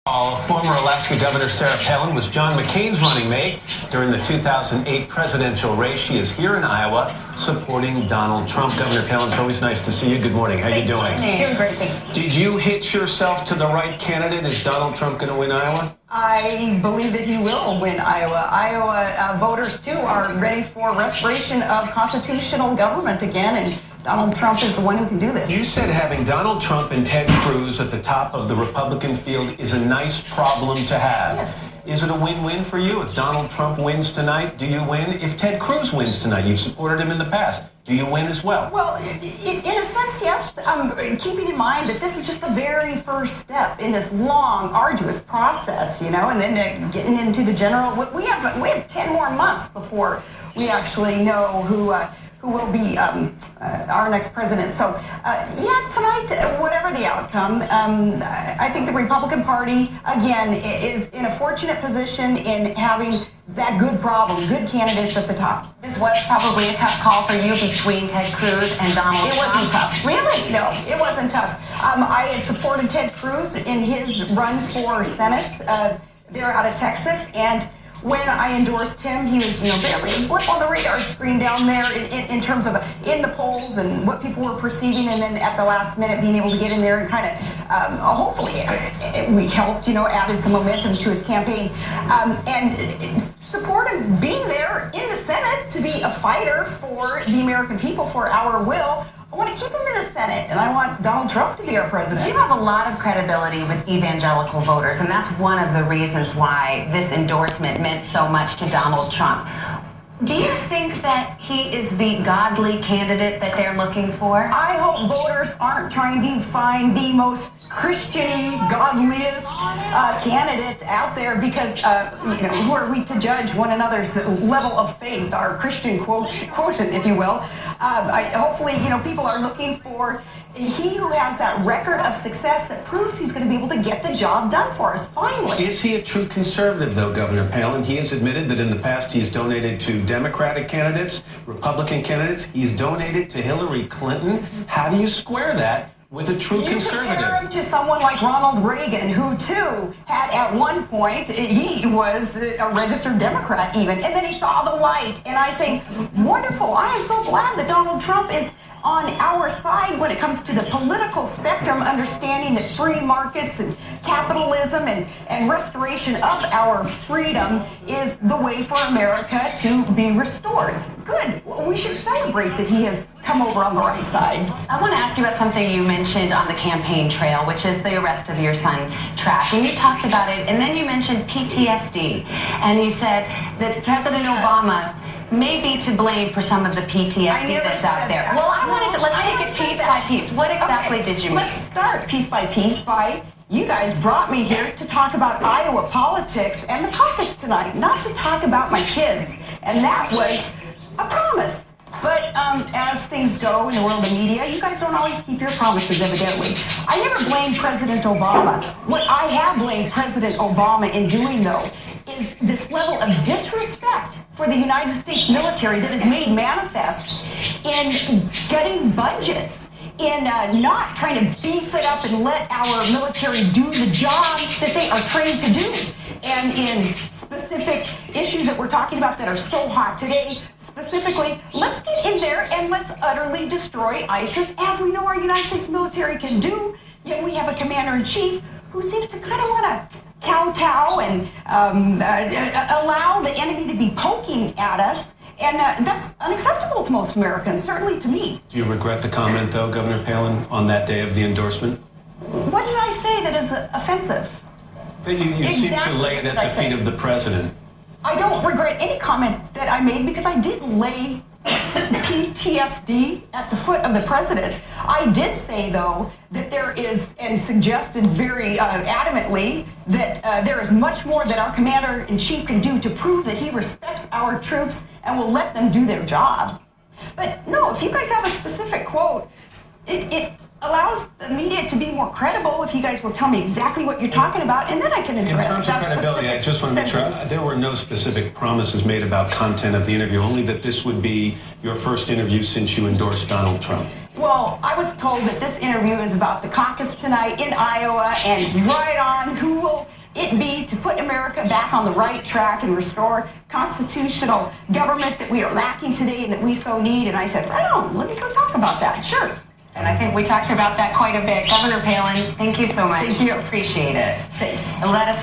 Former Alaska Governor Sarah Palin was John McCain's running mate during the 2008 presidential race. She is here in Iowa supporting Donald Trump. Governor Palin, it's always nice to see you. Good morning. How are you doing? Doing great, thanks. Did you hitch yourself to the right candidate? Is Donald Trump going to win Iowa? I believe that he will win Iowa. Iowa voters, too, are ready for restoration of constitutional government again, and Donald Trump is the one who can do this. You said having Donald Trump and Ted Cruz at the top of the Republican field is a nice problem to have. Yes. Is it a win-win for you? If Donald Trump wins tonight, do you win? If Ted Cruz wins tonight, you've supported him in the past, do you win as well? Well, in a sense, yes. Keeping in mind that this is just the very first step in this long, arduous process, you know, and then getting into the general. We have 10 more months before we actually know who will be our next president. So, yeah, tonight, whatever the outcome, I think the Republican Party, again, is in a fortunate position in having that good problem, good candidates at the top. This was probably a tough call for you between Ted Cruz and Donald Trump. It wasn't tough. Really? No, it wasn't tough. I had supported Ted Cruz in his run for Senate there out of Texas, and when I endorsed him, he was, barely a blip on the radar screen down there in terms of in the polls and what people were perceiving, and then at the last minute being able to get in there and kind of, hopefully, we helped, added some momentum to his campaign, and support him being there in the Senate to be a fighter for the American people, for our will. I want to keep him in the Senate, and I want Donald Trump to be our president. You have a lot of credibility with evangelical voters, and that's one of the reasons why this endorsement meant so much to Donald Trump. Do you think that he is the godly candidate that they're looking for? I hope voters aren't trying to find the most Christian, godliest candidate out there because, who are we to judge one another's level of faith, our Christian quotient, if you will. Hopefully, people are looking for he who has that record of success that proves he's going to be able to get the job done for us, finally. Is he a true conservative, though, Governor Palin? He has admitted that in the past he's donated to Democratic candidates, Republican candidates. He's donated to Hillary Clinton. How do you square that with a true conservative? You compare him to someone like Ronald Reagan, who, too, had at one point, he was a registered Democrat even, and then he saw the light. And I say, wonderful. I am so glad that Donald Trump is on our side when it comes to the political spectrum, understanding that free markets and capitalism and restoration of our freedom is the way for America to be restored. Good. We should celebrate that he has come over on the right side. I want to ask you about something you mentioned on the campaign trail, which is the arrest of your son, Track. And you talked about it, and then you mentioned PTSD. And you said that President Obama may be to blame for some of the PTSD that's out there. Well, let's take it piece by piece. What exactly did you mean? Let's start piece by piece by, you guys brought me here to talk about Iowa politics and the caucus tonight, not to talk about my kids. And that was a promise. But as things go in the world of media, you guys don't always keep your promises, evidently. I never blamed President Obama. What I have blamed President Obama in doing, though, is this level of disrespect for the United States military that is made manifest in getting budgets, in not trying to beef it up and let our military do the job that they are trained to do, and in specific issues that we're talking about that are so hot today. Specifically, let's get in there and let's utterly destroy ISIS, as we know our United States military can do. Yet we have a commander-in-chief who seems to kind of want to kowtow and allow the enemy to be poking at us. And that's unacceptable to most Americans, certainly to me. Do you regret the comment, though, Governor Palin, on that day of the endorsement? What did I say that is offensive? That you seem to lay it at the feet of the president. I don't regret any comment that I made because I didn't lay PTSD at the foot of the president. I did say, though, that there is, and suggested very adamantly, that there is much more that our commander-in-chief can do to prove that he respects our troops and will let them do their job. But no, if you guys have a specific quote, it allows the media to be more credible if you guys will tell me exactly what you're talking about, and then I can address In terms of credibility, I just want to make sure there were no specific promises made about content of the interview, only that this would be your first interview since you endorsed Donald Trump. Well, I was told that this interview is about the caucus tonight in Iowa and right on who will put America back on the right track and restore constitutional government that we are lacking today and that we so need. And I said, right on, let me go talk about that. Sure. And I think we talked about that quite a bit. Governor Palin, thank you so much. Thank you. Appreciate it. Thanks. Let us